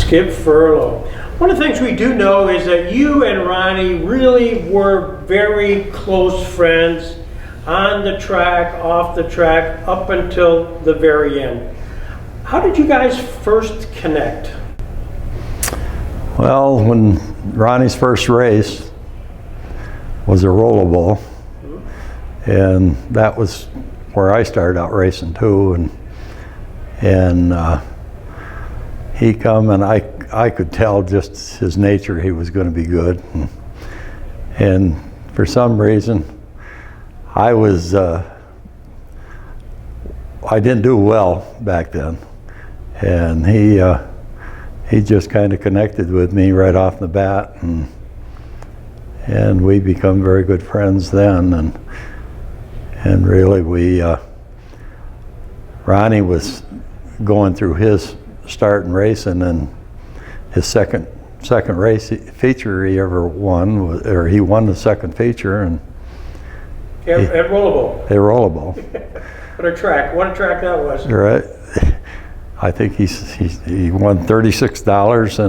Skip Furlow. One of the things we do know is that you and Ronnie really were very close friends on the track, off the track, up until the very end. How did you guys first connect? Well, when Ronnie's first race was a rollerball, and that was where I started out racing too, and he come, and I could tell just his nature, he was going to be good, and for some reason I didn't do well back then, and he just kind of connected with me right off the bat, and we become very good friends then, and really Ronnie was going through his starting racing, and his second race feature he ever won, he won the second feature, and At Rollerball. At Rollerball. What a track that was. Right. I think he won $36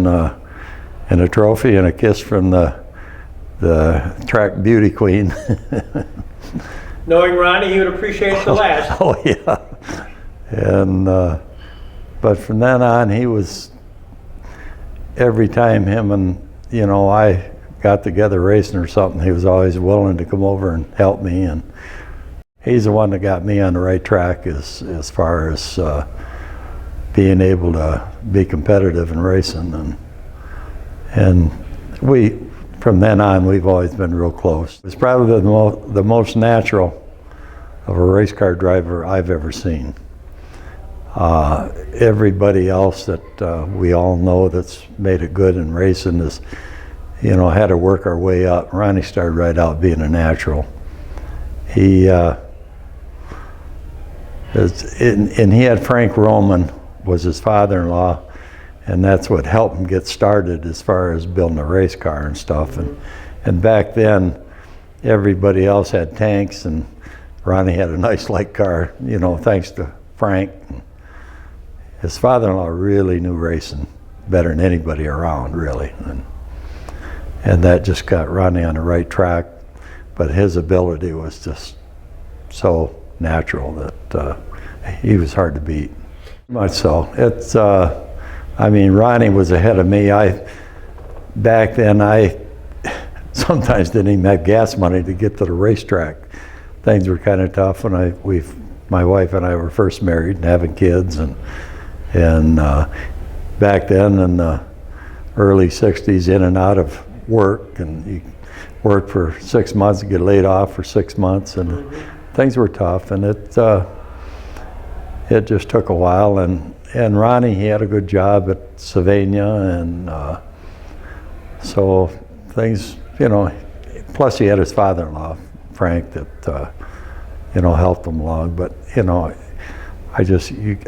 and a trophy and a kiss from the track beauty queen. Knowing Ronnie, he would appreciate the last. Oh yeah. And but from then on, he was, every time him and I got together racing or something, he was always willing to come over and help me, and he's the one that got me on the right track as far as being able to be competitive in racing, and we, from then on, we've always been real close. It's probably the most natural of a race car driver I've ever seen. Everybody else that we all know that's made it good in racing is, had to work our way up. Ronnie started right out being a natural. He and he had Frank Roman was his father-in-law, and that's what helped him get started as far as building a race car and stuff. And back then, everybody else had tanks, and Ronnie had a nice light car, thanks to Frank. His father-in-law really knew racing better than anybody around, really. And that just got Ronnie on the right track, but his ability was just so natural that he was hard to beat. Much so. It's, Ronnie was ahead of me. Back then, I sometimes didn't even have gas money to get to the racetrack. Things were kind of tough when my wife and I were first married and having kids, and back then in the early 60s, in and out of work, and you worked for 6 months and get laid off for 6 months, and things were tough, and it just took a while, and Ronnie, he had a good job at Sylvania, and so things, plus he had his father-in-law, Frank, that helped him along, but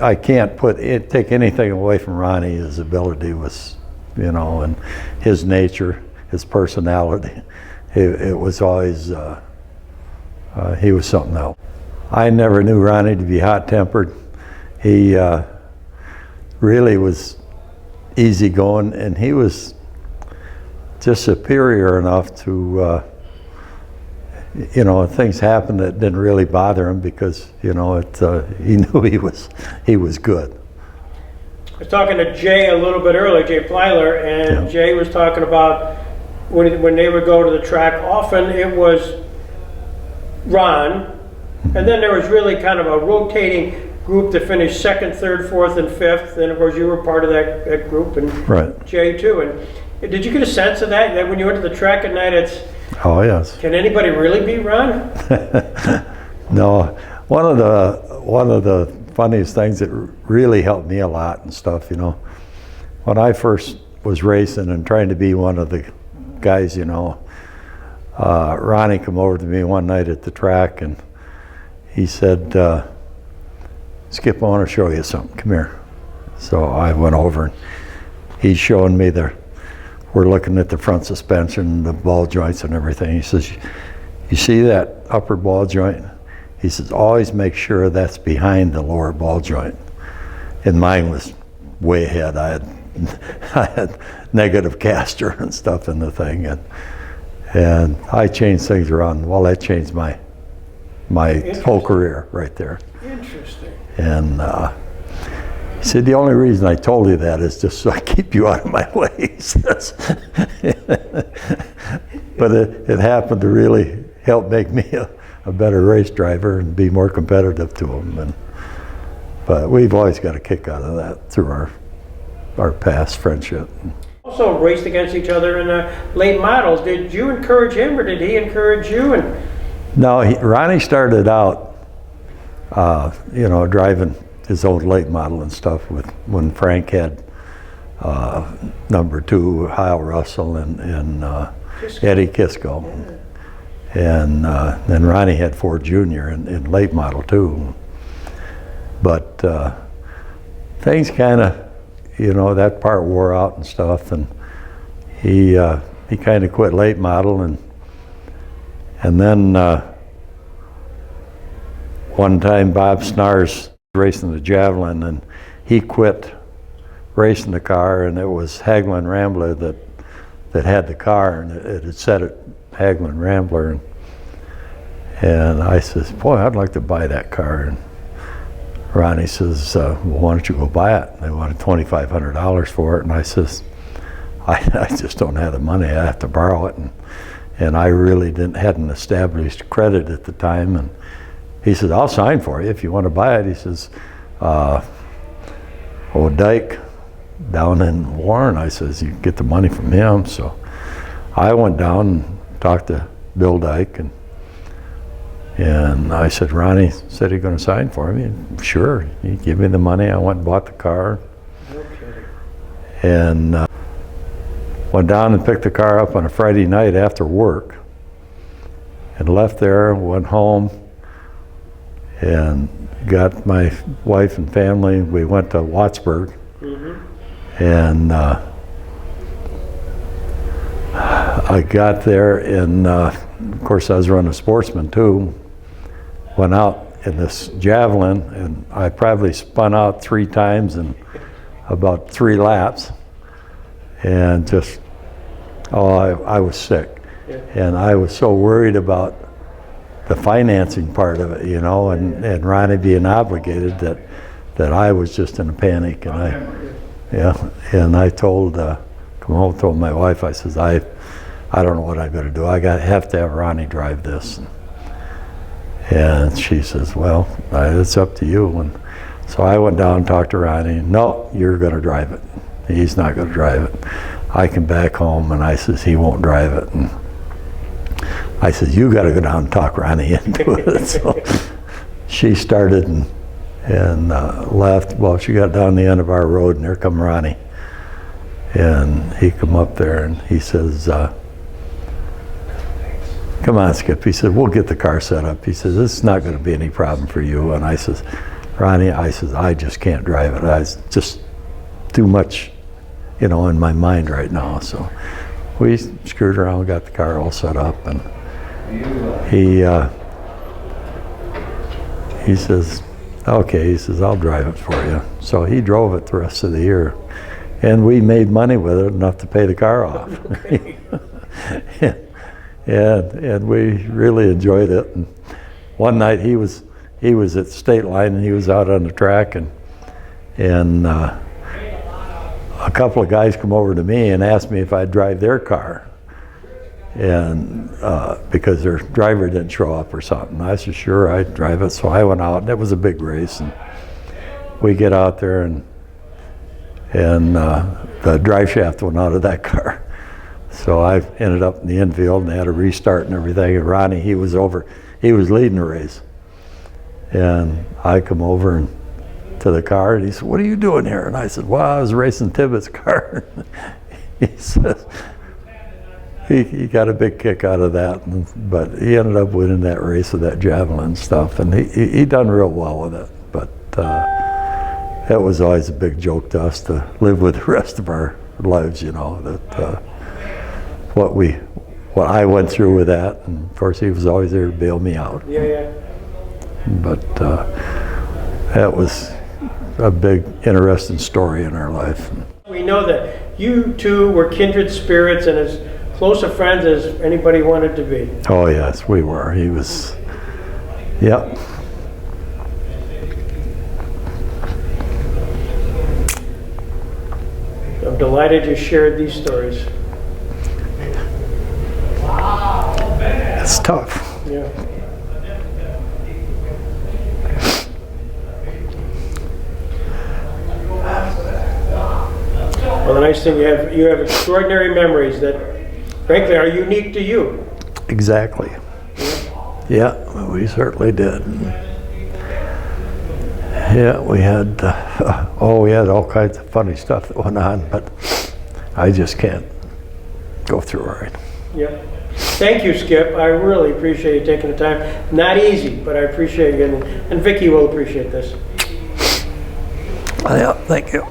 I can't take anything away from Ronnie. His ability was, and his nature, his personality. It was always, he was something else. I never knew Ronnie to be hot-tempered. He really was easygoing, and he was just superior enough to, things happened that didn't really bother him because, he knew he was good. I was talking to Jay a little bit earlier, Jay Plyler, and yeah. Jay was talking about when they would go to the track, often it was Ron, and then there was really kind of a rotating group that finished second, third, fourth, and fifth, and of course you were part of that group, and right. Jay too. And did you get a sense of that when you went to the track at night? Oh yes. Can anybody really beat Ron? No. One of the funniest things that really helped me a lot and stuff, when I first was racing and trying to be one of the guys, Ronnie came over to me one night at the track, and he said, Skip, I want to show you something. Come here. So I went over, and he's showing me we're looking at the front suspension, the ball joints and everything. He says, you see that upper ball joint? He says, always make sure that's behind the lower ball joint. And mine was way ahead. I had I had negative caster and stuff in the thing, and I changed things around. Well, that changed my whole career right there. Interesting. And he said, the only reason I told you that is just so I keep you out of my way, he says. But it happened to really help make me a better race driver and be more competitive to him. But we've always got a kick out of that through our past friendship. Also raced against each other in late models. Did you encourage him, or did he encourage you? No, Ronnie started out, driving his old late model and stuff when Frank had number 2, Hyle Russell and Eddie Kisco. Yeah. And then Ronnie had Ford Jr. in late model too. But things kind of, that part wore out and stuff, and he kind of quit late model, and then one time Bob Snars racing the Javelin, and he quit racing the car, and it was Hagelin Rambler that had the car, and it had set it Hagelin Rambler, and I says, boy, I'd like to buy that car. And Ronnie says, well, why don't you go buy it? They wanted $2,500 for it, and I says, I just don't have the money. I have to borrow it, and I really hadn't established credit at the time. And he said, I'll sign for you if you want to buy it. He says, Dyke down in Warren, I says, you get the money from him. So I went down and talked to Bill Dyke, and I said, Ronnie said he's going to sign for me. And sure, he gave me the money. I went and bought the car. Okay. And went down and picked the car up on a Friday night after work, and left there, went home, and got my wife and family. We went to Wattsburg. Mm-hmm. And I got there, and of course I was running a Sportsman too. Went out in this Javelin, and I probably spun out 3 times in about 3 laps, and just, I was sick. Yeah. And I was so worried about the financing part of it, and Ronnie being obligated that I was just in a panic, and I told my wife, I says, I don't know what I'm going to do. I have to have Ronnie drive this. And she says, well, it's up to you. And so I went down and talked to Ronnie. No, you're going to drive it. He's not going to drive it. I came back home, and I says, he won't drive it. And I said, you got to go down and talk Ronnie into it. So she started and left. Well, she got down the end of our road, and there come Ronnie. And he come up there, and he says, come on, Skip. He said, we'll get the car set up. He says, this is not going to be any problem for you. And I says, Ronnie, I says, I just can't drive it. It's just too much, in my mind right now. So we screwed around, got the car all set up, and he says, okay, he says, I'll drive it for you. So he drove it the rest of the year, and we made money with it, enough to pay the car off. Okay. and we really enjoyed it. And one night he was at the state line, and he was out on the track, and a couple of guys come over to me and asked me if I'd drive their car, and because their driver didn't show up or something. I said, sure, I'd drive it. So I went out, and it was a big race, and we get out there, and the drive shaft went out of that car. So I ended up in the infield, and they had a restart and everything. And Ronnie, he was leading the race. And I come over to the car, and he said, what are you doing here? And I said, well, I was racing Tibbetts' car. He says, he got a big kick out of that, but he ended up winning that race with that Javelin stuff, and he done real well with it. But that was always a big joke to us to live with the rest of our lives, that what I went through with that, and of course he was always there to bail me out. Yeah. But that was a big, interesting story in our life. We know that you two were kindred spirits and as close of friends as anybody wanted to be. Oh, yes, we were. He was, yep. I'm delighted you shared these stories. It's tough. Yeah. Well, the nice thing you have extraordinary memories that, frankly, are unique to you. Exactly. Yeah, we certainly did. Yeah, we had, we had all kinds of funny stuff that went on, but I just can't go through it. Yeah. Thank you, Skip. I really appreciate you taking the time. Not easy, but I appreciate you, and Vicki will appreciate this. Yeah, thank you.